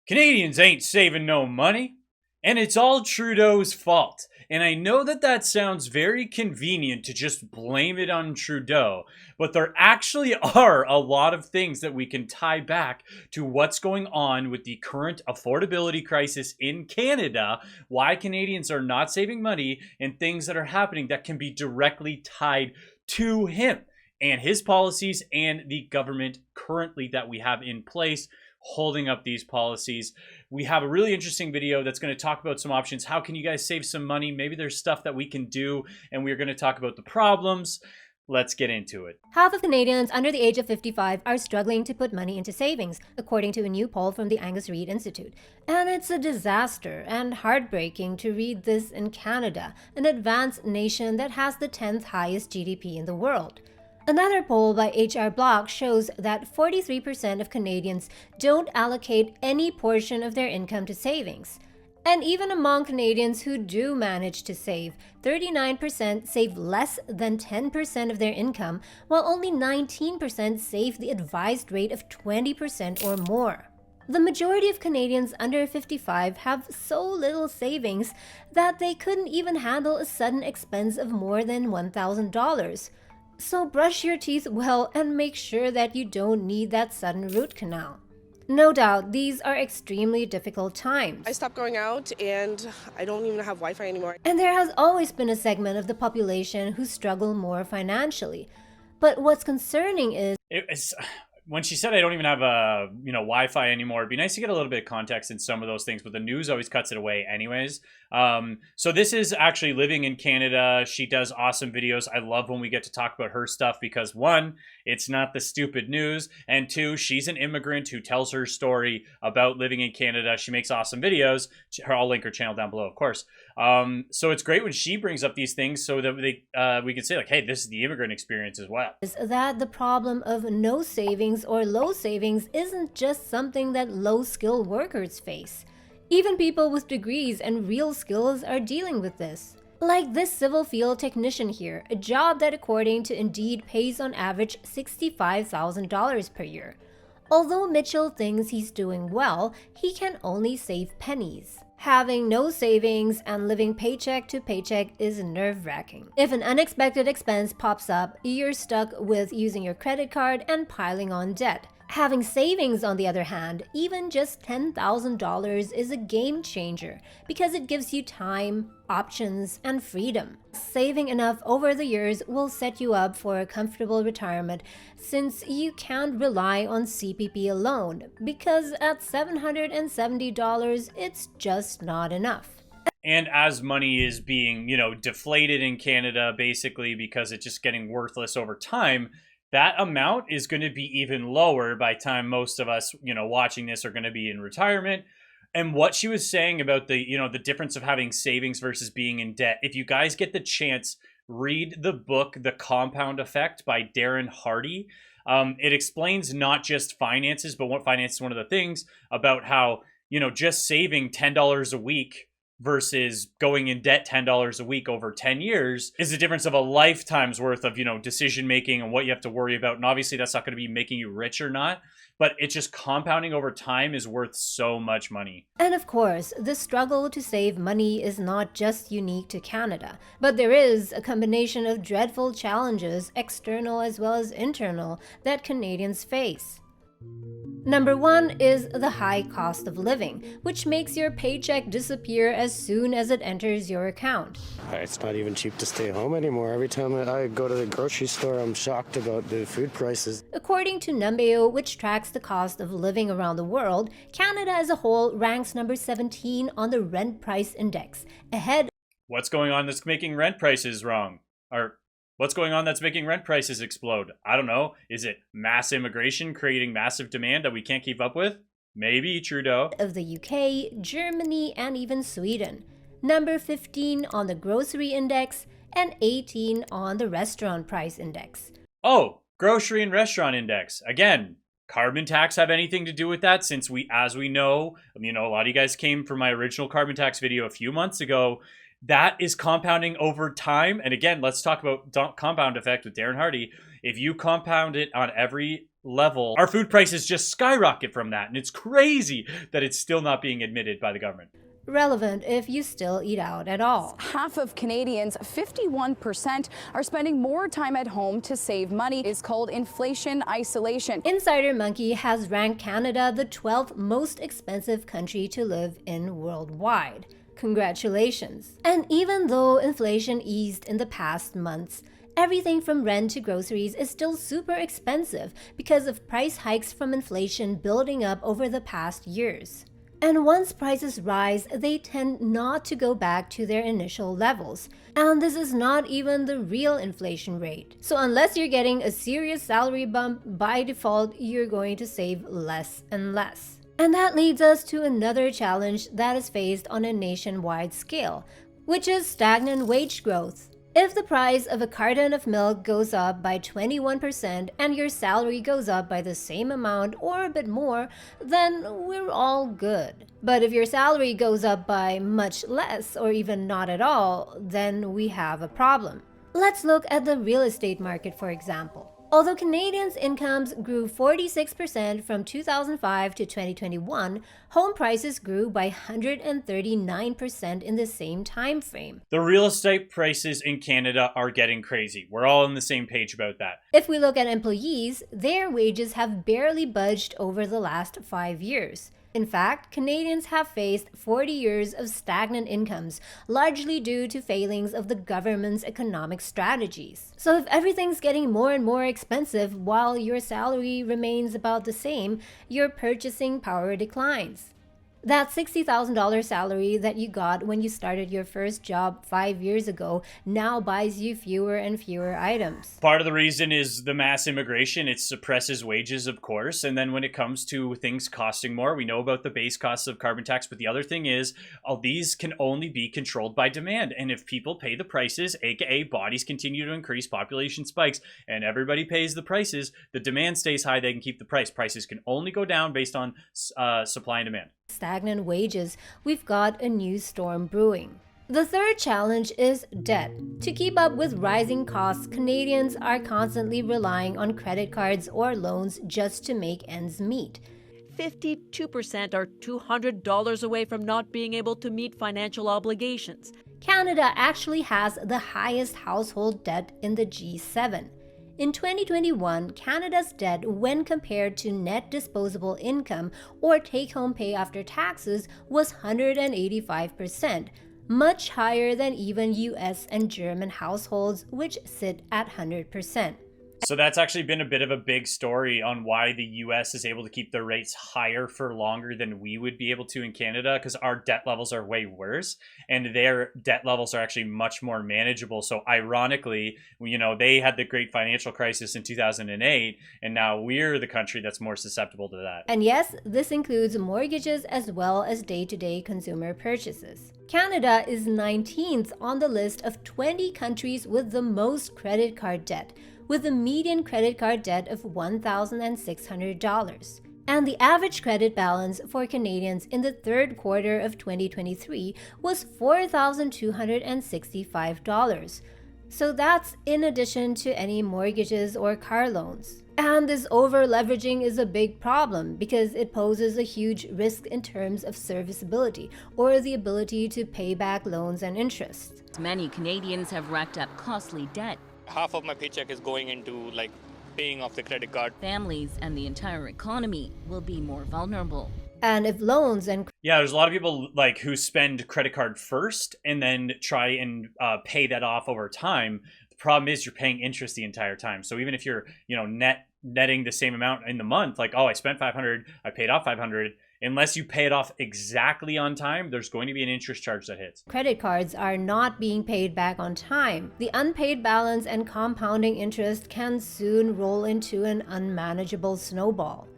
Canadians ain't saving no money, and it's all Trudeau's fault. And I know that that sounds very convenient to just blame it on Trudeau, but there actually are a lot of things that we can tie back to what's going on with the current affordability crisis in Canada, why Canadians are not saving money, and things that are happening that can be directly tied to him and his policies and the government currently that we have in place holding up these policies. We have a really interesting video that's going to talk about some options. How can you guys save some money? Maybe there's stuff that we can do, and we're going to talk about the problems. Let's get into it. Half of Canadians under the age of 55 are struggling to put money into savings, according to a new poll from the Angus Reid Institute. And it's a disaster and heartbreaking to read this in Canada, an advanced nation that has the 10th highest GDP in the world. Another poll by HR Block shows that 43% of Canadians don't allocate any portion of their income to savings. And even among Canadians who do manage to save, 39% save less than 10% of their income, while only 19% save the advised rate of 20% or more. The majority of Canadians under 55 have so little savings that they couldn't even handle a sudden expense of more than $1,000. So brush your teeth well and make sure that you don't need that sudden root canal. No doubt, these are extremely difficult times. I stopped going out and I don't even have Wi-Fi anymore. And there has always been a segment of the population who struggle more financially. But what's concerning is when she said I don't even have Wi-Fi anymore, it'd be nice to get a little bit of context in some of those things, but the news always cuts it away anyways. So this is actually living in Canada. She does awesome videos. I love when we get to talk about her stuff because one, it's not the stupid news, and two, she's an immigrant who tells her story about living in Canada. She makes awesome videos. I'll link her channel down below, of course. So it's great when she brings up these things so that we can say like, hey, this is the immigrant experience as well. Is that the problem of no savings or low savings isn't just something that low-skilled workers face. Even people with degrees and real skills are dealing with this. Like this civil field technician here, a job that according to Indeed pays on average $65,000 per year. Although Mitchell thinks he's doing well, he can only save pennies. Having no savings and living paycheck to paycheck is nerve-wracking. If an unexpected expense pops up, you're stuck with using your credit card and piling on debt. Having savings, on the other hand, even just $10,000 is a game changer because it gives you time, options, and freedom. Saving enough over the years will set you up for a comfortable retirement since you can't rely on CPP alone because at $770, it's just not enough. And as money is being, deflated in Canada basically because it's just getting worthless over time, that amount is going to be even lower by the time most of us, watching this are going to be in retirement. And what she was saying about the difference of having savings versus being in debt. If you guys get the chance, read the book, The Compound Effect by Darren Hardy. It explains not just finances, but what finance is one of the things about how, just saving $10 a week versus going in debt $10 a week over 10 years is the difference of a lifetime's worth of, decision making and what you have to worry about. And obviously that's not going to be making you rich or not, but it's just compounding over time is worth so much money. And of course, the struggle to save money is not just unique to Canada, but there is a combination of dreadful challenges, external as well as internal, that Canadians face. Number one is the high cost of living, which makes your paycheck disappear as soon as it enters your account. It's not even cheap to stay home anymore. Every time I go to the grocery store, I'm shocked about the food prices. According to Numbeo, which tracks the cost of living around the world, Canada as a whole ranks number 17 on the rent price index, ahead. What's going on that's making rent prices wrong? Or what's going on that's making rent prices explode? I don't know. Is it mass immigration creating massive demand that we can't keep up with? Maybe, Trudeau. Of the UK, Germany, and even Sweden. Number 15 on the grocery index and 18 on the restaurant price index. Oh, grocery and restaurant index. Again, carbon tax have anything to do with that? Since as we know, a lot of you guys came from my original carbon tax video a few months ago. That is compounding over time. And again, let's talk about compound effect with Darren Hardy. If you compound it on every level, our food prices just skyrocket from that. And it's crazy that it's still not being admitted by the government. Relevant if you still eat out at all. Half of Canadians, 51%, are spending more time at home to save money. It's called inflation isolation. Insider Monkey has ranked Canada the 12th most expensive country to live in worldwide. Congratulations. And even though inflation eased in the past months, everything from rent to groceries is still super expensive because of price hikes from inflation building up over the past years. And once prices rise, they tend not to go back to their initial levels. And this is not even the real inflation rate. So unless you're getting a serious salary bump, by default, you're going to save less and less. And that leads us to another challenge that is faced on a nationwide scale, which is stagnant wage growth. If the price of a carton of milk goes up by 21% and your salary goes up by the same amount or a bit more, then we're all good. But if your salary goes up by much less or even not at all, then we have a problem. Let's look at the real estate market, for example. Although Canadians' incomes grew 46% from 2005 to 2021, home prices grew by 139% in the same time frame. The real estate prices in Canada are getting crazy. We're all on the same page about that. If we look at employees, their wages have barely budged over the last 5 years. In fact, Canadians have faced 40 years of stagnant incomes, largely due to failings of the government's economic strategies. So if everything's getting more and more expensive while your salary remains about the same, your purchasing power declines. That $60,000 salary that you got when you started your first job 5 years ago now buys you fewer and fewer items. Part of the reason is the mass immigration. It suppresses wages, of course. And then when it comes to things costing more, we know about the base costs of carbon tax. But the other thing is, all these can only be controlled by demand. And if people pay the prices, aka bodies continue to increase, population spikes, and everybody pays the prices, the demand stays high, they can keep the price. Prices can only go down based on supply and demand. Stagnant wages, we've got a new storm brewing. The third challenge is debt. To keep up with rising costs, Canadians are constantly relying on credit cards or loans just to make ends meet. 52% are $200 away from not being able to meet financial obligations. Canada actually has the highest household debt in the G7. In 2021, Canada's debt, when compared to net disposable income or take-home pay after taxes, was 185%, much higher than even US and German households, which sit at 100%. So that's actually been a bit of a big story on why the US is able to keep their rates higher for longer than we would be able to in Canada, because our debt levels are way worse and their debt levels are actually much more manageable. So ironically, they had the great financial crisis in 2008, and now we're the country that's more susceptible to that. And yes, this includes mortgages as well as day-to-day consumer purchases. Canada is 19th on the list of 20 countries with the most credit card debt, with a median credit card debt of $1,600. And the average credit balance for Canadians in the third quarter of 2023 was $4,265. So that's in addition to any mortgages or car loans. And this over-leveraging is a big problem because it poses a huge risk in terms of serviceability or the ability to pay back loans and interest. Many Canadians have racked up costly debt. Half of my paycheck is going into paying off the credit card. Families and the entire economy will be more vulnerable. And if loans and there's a lot of people who spend credit card first and then try and pay that off over time. The problem is you're paying interest the entire time. So even if you're netting the same amount in the month, I spent $500, I paid off $500. Unless you pay it off exactly on time, there's going to be an interest charge that hits. Credit cards are not being paid back on time. The unpaid balance and compounding interest can soon roll into an unmanageable snowball.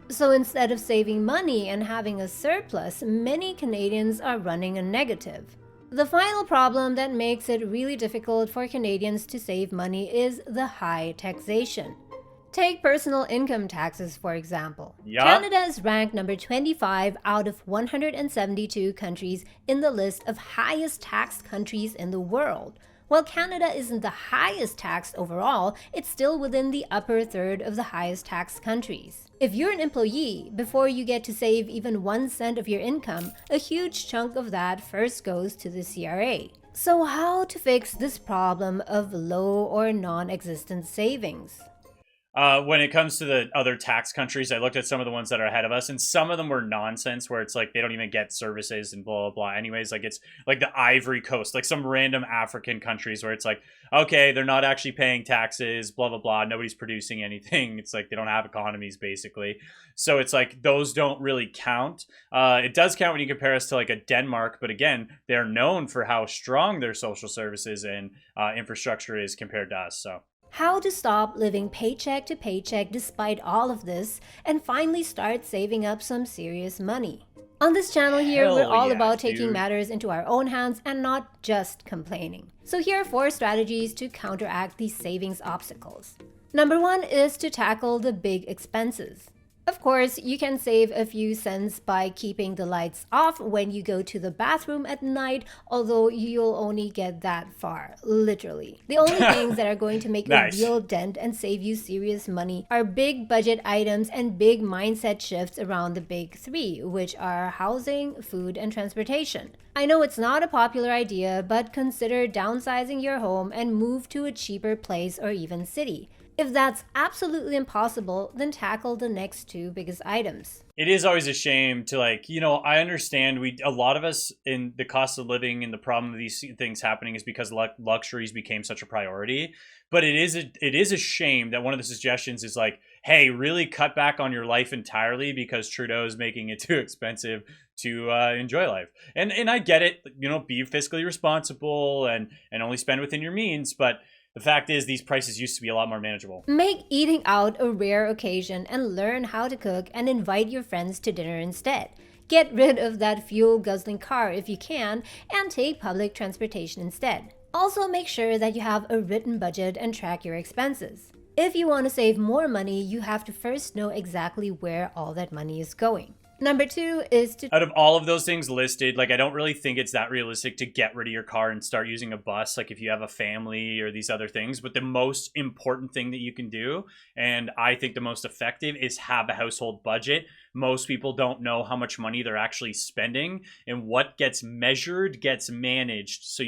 So instead of saving money and having a surplus, many Canadians are running a negative. The final problem that makes it really difficult for Canadians to save money is the high taxation. Take personal income taxes, for example. Yeah. Canada is ranked number 25 out of 172 countries in the list of highest taxed countries in the world. While Canada isn't the highest taxed overall, it's still within the upper third of the highest taxed countries. If you're an employee, before you get to save even 1 cent of your income, a huge chunk of that first goes to the CRA. So how to fix this problem of low or non-existent savings? When it comes to the other tax countries, I looked at some of the ones that are ahead of us, and some of them were nonsense where it's like they don't even get services and blah, blah, blah. Anyways, like it's like the Ivory Coast, like some random African countries where it's like, okay, they're not actually paying taxes, blah, blah, blah. Nobody's producing anything. It's like they don't have economies, basically. So it's like those don't really count. It does count when you compare us to like a Denmark, but again, they're known for how strong their social services and infrastructure is compared to us. So. How to stop living paycheck to paycheck despite all of this and finally start saving up some serious money. On this channel here, Hell we're all yeah, about taking dude. matters into our own hands and not just complaining. So here are 4 strategies to counteract these savings obstacles. Number 1 is to tackle the big expenses. Of course, you can save a few cents by keeping the lights off when you go to the bathroom at night, although you'll only get that far, literally. The only things that are going to make Nice. a real dent and save you serious money are big budget items and big mindset shifts around the big 3, which are housing, food, and transportation. I know it's not a popular idea, but consider downsizing your home and move to a cheaper place or even city. If that's absolutely impossible, then tackle the next 2 biggest items. It is always a shame to I understand a lot of us in the cost of living and the problem of these things happening is because luxuries became such a priority. But it is a shame that one of the suggestions is like, hey, really cut back on your life entirely because Trudeau is making it too expensive to enjoy life. And I get it, be fiscally responsible and only spend within your means, but the fact is, these prices used to be a lot more manageable. Make eating out a rare occasion and learn how to cook and invite your friends to dinner instead. Get rid of that fuel-guzzling car if you can and take public transportation instead. Also, make sure that you have a written budget and track your expenses. If you want to save more money, you have to first know exactly where all that money is going. Number 2 is to... Out of all of those things listed, I don't really think it's that realistic to get rid of your car and start using a bus, if you have a family or these other things. But the most important thing that you can do, and I think the most effective, is have a household budget. Most people don't know how much money they're actually spending, and what gets measured gets managed. So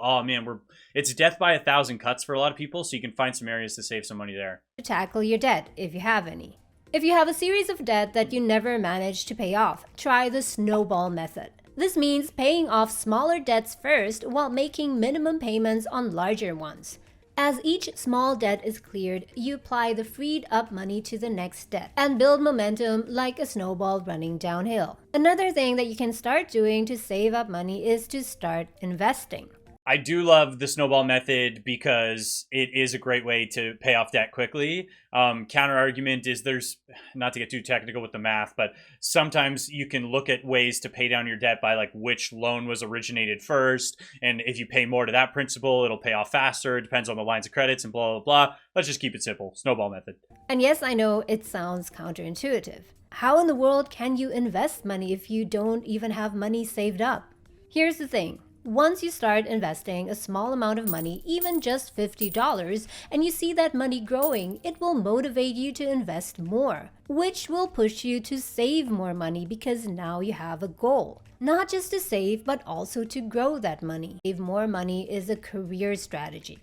oh man, it's death by 1,000 cuts for a lot of people, so you can find some areas to save some money there. tackle your debt if you have any. If you have a series of debt that you never manage to pay off, try the snowball method. This means paying off smaller debts first while making minimum payments on larger ones. As each small debt is cleared, you apply the freed up money to the next debt and build momentum like a snowball running downhill. Another thing that you can start doing to save up money is to start investing. I do love the snowball method because it is a great way to pay off debt quickly. Counter argument is there's, not to get too technical with the math, but sometimes you can look at ways to pay down your debt by which loan was originated first. And if you pay more to that principal, it'll pay off faster. It depends on the lines of credits and blah, blah, blah. Let's just keep it simple. Snowball method. And yes, I know it sounds counterintuitive. How in the world can you invest money if you don't even have money saved up? Here's the thing. Once you start investing a small amount of money, even just $50, and you see that money growing, it will motivate you to invest more, which will push you to save more money because now you have a goal. Not just to save, but also to grow that money. Save more money is a career strategy.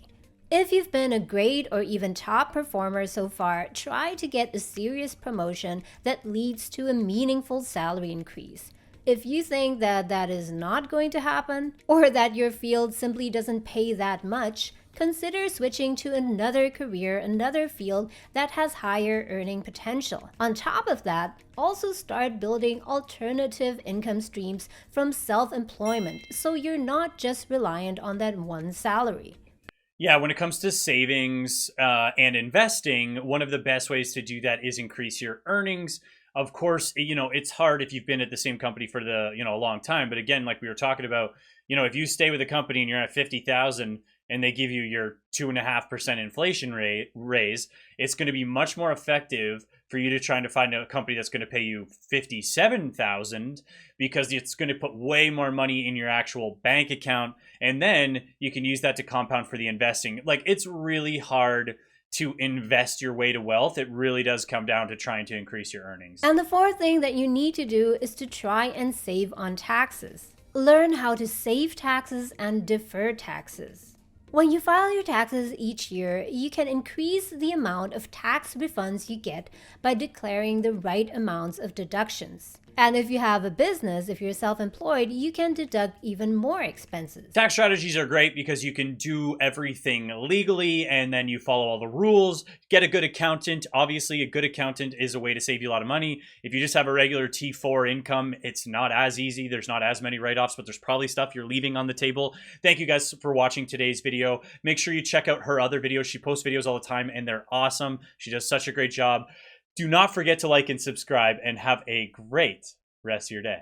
If you've been a great or even top performer so far, try to get a serious promotion that leads to a meaningful salary increase. If you think that that is not going to happen, or that your field simply doesn't pay that much, consider switching to another career, another field that has higher earning potential. On top of that, also start building alternative income streams from self-employment so you're not just reliant on that one salary. Yeah, when it comes to savings and investing, one of the best ways to do that is increase your earnings. Of course, it's hard if you've been at the same company for a long time. But again, like we were talking about, if you stay with a company and you're at 50,000 and they give you your 2.5% inflation rate raise, it's going to be much more effective for you to trying to find a company that's going to pay you $57,000 because it's going to put way more money in your actual bank account, and then you can use that to compound for the investing. Like, it's really hard to invest your way to wealth. It really does come down to trying to increase your earnings. And the fourth thing that you need to do is to try and save on taxes. Learn how to save taxes and defer taxes. When you file your taxes each year, you can increase the amount of tax refunds you get by declaring the right amounts of deductions. And if you have a business, if you're self-employed, you can deduct even more expenses. Tax strategies are great because you can do everything legally and then you follow all the rules. Get a good accountant. Obviously, a good accountant is a way to save you a lot of money. If you just have a regular T4 income, it's not as easy. There's not as many write-offs, but there's probably stuff you're leaving on the table. Thank you guys for watching today's video. Make sure you check out her other videos. She posts videos all the time and they're awesome. She does such a great job. Do not forget to like and subscribe, and have a great rest of your day.